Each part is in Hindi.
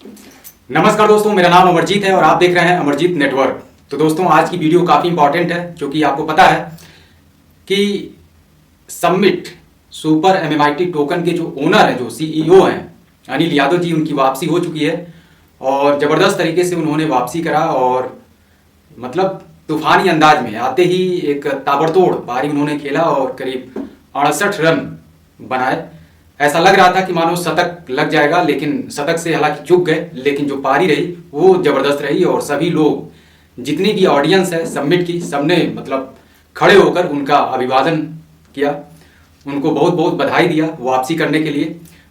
नमस्कार दोस्तों, मेरा नाम अमरजीत है और आप देख रहे हैं अमरजीत नेटवर्क। तो दोस्तों, आज की वीडियो काफ़ी इंपॉर्टेंट है क्योंकि आपको पता है कि सब्मिट सुपर एमएमआईटी टोकन के जो ओनर हैं, जो सीईओ हैं, अनिल यादव जी, उनकी वापसी हो चुकी है और ज़बरदस्त तरीके से उन्होंने वापसी करा और मतलब तूफानी अंदाज में आते ही एक ताबड़तोड़ पारी उन्होंने खेला और करीब 68 रन बनाए। ऐसा लग रहा था कि मानो शतक लग जाएगा, लेकिन शतक से हालांकि चूक गए, लेकिन जो पारी रही वो जबरदस्त रही और सभी लोग, जितनी भी ऑडियंस है सबमिट की, सबने मतलब खड़े होकर उनका अभिवादन किया, उनको बहुत बहुत बधाई दिया वापसी करने के लिए।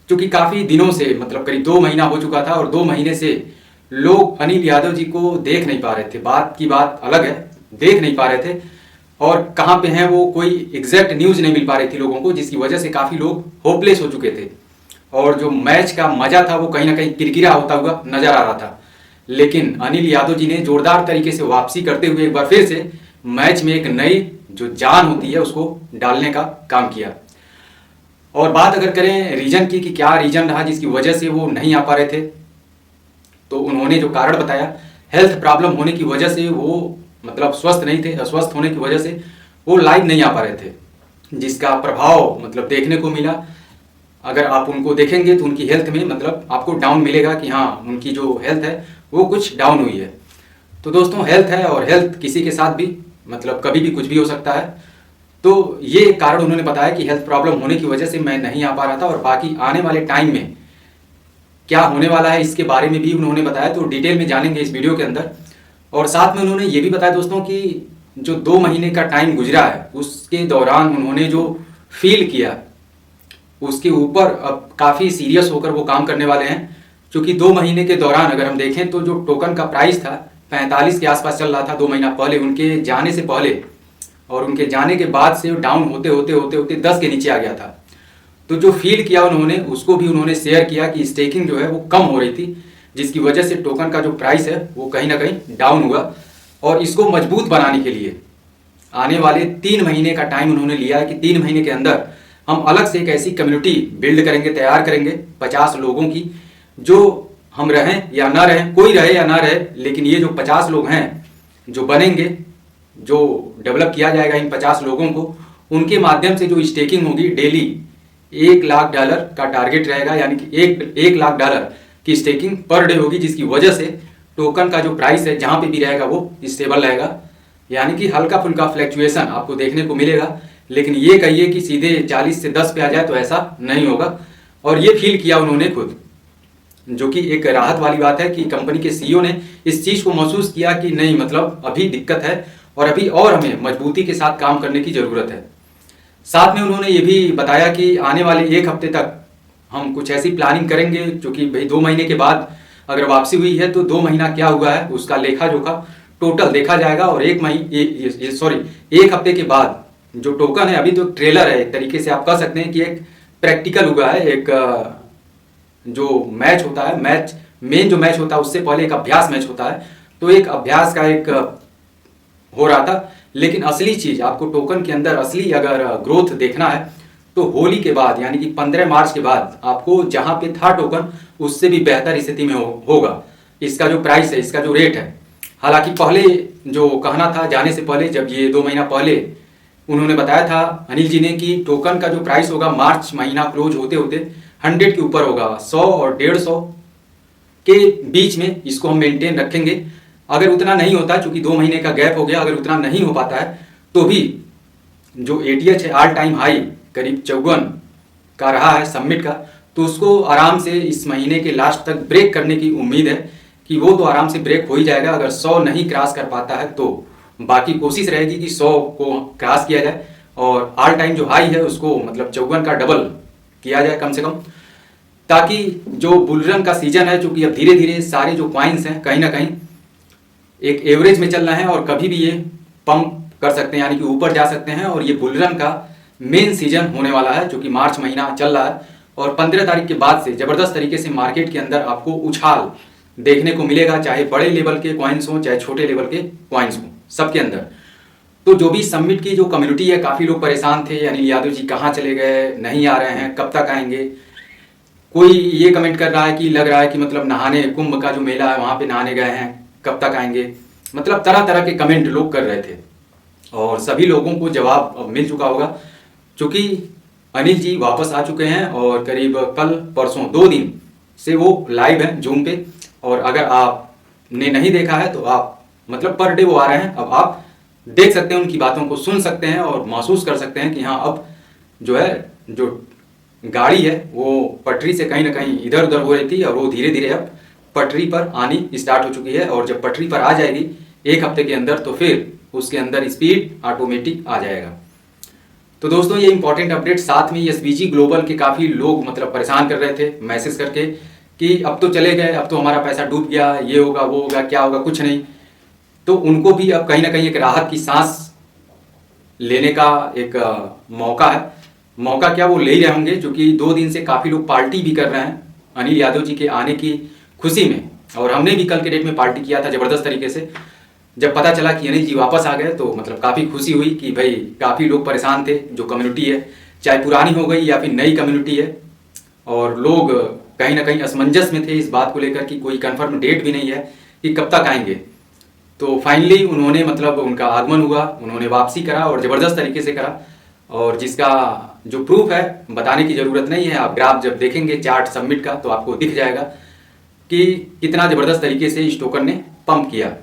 क्योंकि काफ़ी दिनों से मतलब करीब 2 महीना हो चुका था और 2 महीने से लोग अनिल यादव जी को देख नहीं पा रहे थे। बात की बात अलग है, देख नहीं पा रहे थे और कहाँ पे हैं वो, कोई एग्जैक्ट न्यूज़ नहीं मिल पा रही थी लोगों को, जिसकी वजह से काफ़ी लोग होपलेस हो चुके थे और जो मैच का मजा था वो कहीं ना कहीं किरकिरा होता हुआ नजर आ रहा था। लेकिन अनिल यादव जी ने जोरदार तरीके से वापसी करते हुए एक बार फिर से मैच में एक नई जो जान होती है उसको डालने का काम किया। और बात अगर करें रीजन की कि क्या रीजन रहा जिसकी वजह से वो नहीं आ पा रहे थे, तो उन्होंने जो कारण बताया, हेल्थ प्रॉब्लम होने की वजह से वो मतलब स्वस्थ नहीं थे, अस्वस्थ होने की वजह से वो लाइव नहीं आ पा रहे थे, जिसका प्रभाव मतलब देखने को मिला। अगर आप उनको देखेंगे तो उनकी हेल्थ में मतलब आपको डाउन मिलेगा कि हाँ, उनकी जो हेल्थ है वो कुछ डाउन हुई है। तो दोस्तों, हेल्थ है और हेल्थ किसी के साथ भी मतलब कभी भी कुछ भी हो सकता है। तो ये कारण उन्होंने बताया कि हेल्थ प्रॉब्लम होने की वजह से मैं नहीं आ पा रहा था और बाकी आने वाले टाइम में क्या होने वाला है इसके बारे में भी उन्होंने बताया, तो डिटेल में जानेंगे इस वीडियो के अंदर। और साथ में उन्होंने ये भी बताया दोस्तों कि जो 2 महीने का टाइम गुजरा है उसके दौरान उन्होंने जो फील किया उसके ऊपर अब काफ़ी सीरियस होकर वो काम करने वाले हैं। क्योंकि 2 महीने के दौरान अगर हम देखें तो जो टोकन का प्राइस था 45 के आसपास चल रहा था 2 महीना पहले, उनके जाने से पहले, और उनके जाने के बाद से डाउन होते होते होते होते 10 के नीचे आ गया था। तो जो फील किया उन्होंने उसको भी उन्होंने शेयर किया कि स्टेकिंग जो है वो कम हो रही थी, जिसकी वजह से टोकन का जो प्राइस है वो कहीं ना कहीं डाउन हुआ। और इसको मजबूत बनाने के लिए आने वाले 3 महीने का टाइम उन्होंने लिया है कि 3 महीने के अंदर हम अलग से एक ऐसी कम्युनिटी बिल्ड करेंगे, तैयार करेंगे 50 लोगों की, जो हम रहें या ना रहें, कोई रहे या ना रहे, लेकिन ये जो 50 लोग हैं जो बनेंगे, जो डेवलप किया जाएगा इन 50 लोगों को, उनके माध्यम से जो स्टेकिंग होगी डेली $1 लाख का टारगेट रहेगा, यानी कि 1 लाख डॉलर की स्टेकिंग पर डे होगी, जिसकी वजह से टोकन का जो प्राइस है जहां पे भी रहेगा वो स्टेबल रहेगा। यानी कि हल्का फुल्का फ्लैक्चुएशन आपको देखने को मिलेगा, लेकिन ये कहिए कि सीधे 40 से 10 पे आ जाए तो ऐसा नहीं होगा। और ये फील किया उन्होंने खुद, जो कि एक राहत वाली बात है कि कंपनी के सीईओ ने इस चीज़ को महसूस किया कि नहीं, मतलब अभी दिक्कत है और अभी और हमें मजबूती के साथ काम करने की ज़रूरत है। साथ में उन्होंने ये भी बताया कि आने वाले 1 हफ्ते तक हम कुछ ऐसी प्लानिंग करेंगे, क्योंकि भाई 2 महीने के बाद अगर वापसी हुई है तो 2 महीना क्या हुआ है उसका लेखा जोखा टोटल देखा जाएगा। और 1 हफ्ते के बाद जो टोकन है, अभी तो ट्रेलर है, एक तरीके से आप कह सकते हैं कि एक प्रैक्टिकल हुआ है, एक जो मैच होता है, मैच मेन जो मैच होता है उससे पहले एक अभ्यास मैच होता है, तो एक अभ्यास का एक हो रहा था। लेकिन असली चीज आपको टोकन के अंदर असली अगर ग्रोथ देखना है तो होली के बाद, यानी कि 15 मार्च के बाद आपको जहां पे था टोकन उससे भी बेहतर स्थिति में होगा इसका जो प्राइस है, इसका जो रेट है। हालांकि पहले जो कहना था जाने से पहले, जब ये 2 महीना पहले उन्होंने बताया था अनिल जी ने कि टोकन का जो प्राइस होगा मार्च महीना क्लोज होते होते 100 के ऊपर होगा, 100 और 150 के बीच में इसको हम मेंटेन रखेंगे। अगर उतना नहीं होता, चूंकि 2 महीने का गैप हो गया, अगर उतना नहीं हो पाता है तो भी जो एटीएच है ऑल टाइम हाई करीब 54 का रहा है सबमिट का, तो उसको आराम से इस महीने के लास्ट तक ब्रेक करने की उम्मीद है कि वो तो आराम से ब्रेक हो ही जाएगा। अगर 100 नहीं क्रॉस कर पाता है तो बाकी कोशिश रहेगी कि 100 को क्रॉस किया जाए और ऑल टाइम जो हाई है उसको मतलब 54 का डबल किया जाए कम से कम, ताकि जो बुलरन का सीजन है, चूंकि अब धीरे धीरे सारे जो क्वाइंस हैं कहीं ना कहीं एक एवरेज में चल रहे हैं और कभी भी ये पंप कर सकते हैं, यानी कि ऊपर जा सकते हैं। और ये बुलरन का मेन सीजन होने वाला है, जो कि मार्च महीना चल रहा है और 15 तारीख के बाद से जबरदस्त तरीके से मार्केट के अंदर आपको उछाल देखने को मिलेगा, चाहे बड़े लेवल के कॉइन्स हों चाहे छोटे लेवल के कॉइन्स हों, सबके अंदर। तो जो भी समिट की जो कम्युनिटी है, काफ़ी लोग परेशान थे, अनिल यादव जी कहाँ चले गए, नहीं आ रहे हैं, कब तक आएंगे। कोई ये कमेंट कर रहा है कि लग रहा है कि मतलब नहाने, कुंभ का जो मेला है वहाँ पे नहाने गए हैं, कब तक आएंगे। मतलब तरह तरह के कमेंट लोग कर रहे थे और सभी लोगों को जवाब अब मिल चुका होगा, क्योंकि अनिल जी वापस आ चुके हैं और करीब कल परसों 2 दिन से वो लाइव हैं जूम पे। और अगर आपने नहीं देखा है तो आप मतलब पर डे वो आ रहे हैं, अब आप देख सकते हैं, उनकी बातों को सुन सकते हैं और महसूस कर सकते हैं कि हाँ अब जो है, जो गाड़ी है वो पटरी से कहीं ना कहीं इधर उधर हो रही थी और वो धीरे धीरे अब पटरी पर आनी स्टार्ट हो चुकी है। और जब पटरी पर आ जाएगी 1 हफ्ते के अंदर तो फिर उसके अंदर स्पीड ऑटोमेटिक आ जाएगा। तो दोस्तों ये इंपॉर्टेंट अपडेट, साथ में एसवीजी ग्लोबल के काफ़ी लोग मतलब परेशान कर रहे थे मैसेज करके कि अब तो चले गए, अब तो हमारा पैसा डूब गया, ये होगा वो होगा, क्या होगा, कुछ नहीं। तो उनको भी अब कहीं ना कहीं एक राहत की सांस लेने का एक मौका है। मौका क्या, वो ले ही रहे होंगे, क्योंकि 2 दिन से काफ़ी लोग पार्टी भी कर रहे हैं अनिल यादव जी के आने की खुशी में। और हमने भी कल के डेट में पार्टी किया था ज़बरदस्त तरीके से। जब पता चला कि अनिल जी वापस आ गए तो मतलब काफ़ी खुशी हुई कि भाई काफ़ी लोग परेशान थे, जो कम्युनिटी है चाहे पुरानी हो गई या फिर नई कम्युनिटी है, और लोग कहीं ना कहीं असमंजस में थे इस बात को लेकर कि कोई कंफर्म डेट भी नहीं है कि कब तक आएंगे। तो फाइनली उन्होंने मतलब उनका आगमन हुआ, उन्होंने वापसी करा और ज़बरदस्त तरीके से करा, और जिसका जो प्रूफ है बताने की ज़रूरत नहीं है। आप ग्राफ जब देखेंगे चार्ट सबमिट का तो आपको दिख जाएगा कि कितना ज़बरदस्त तरीके से इस टोकन ने पंप किया,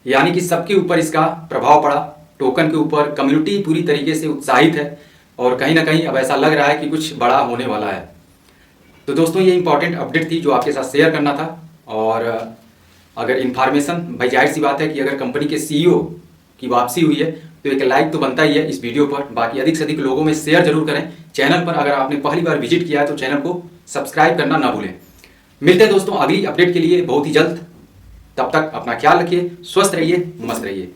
यानी कि सबके ऊपर इसका प्रभाव पड़ा, टोकन के ऊपर। कम्युनिटी पूरी तरीके से उत्साहित है और कहीं ना कहीं अब ऐसा लग रहा है कि कुछ बड़ा होने वाला है। तो दोस्तों ये इंपॉर्टेंट अपडेट थी जो आपके साथ शेयर करना था। और अगर इन्फॉर्मेशन, भाई जाहिर सी बात है कि अगर कंपनी के सीईओ की वापसी हुई है तो एक लाइक तो बनता ही है इस वीडियो पर। बाकी अधिक से अधिक लोगों में शेयर जरूर करें। चैनल पर अगर आपने पहली बार विजिट किया है तो चैनल को सब्सक्राइब करना ना भूलें। मिलते हैं दोस्तों अगली अपडेट के लिए बहुत ही जल्द। तब तक अपना ख्याल रखिए, स्वस्थ रहिए, मस्त रहिए।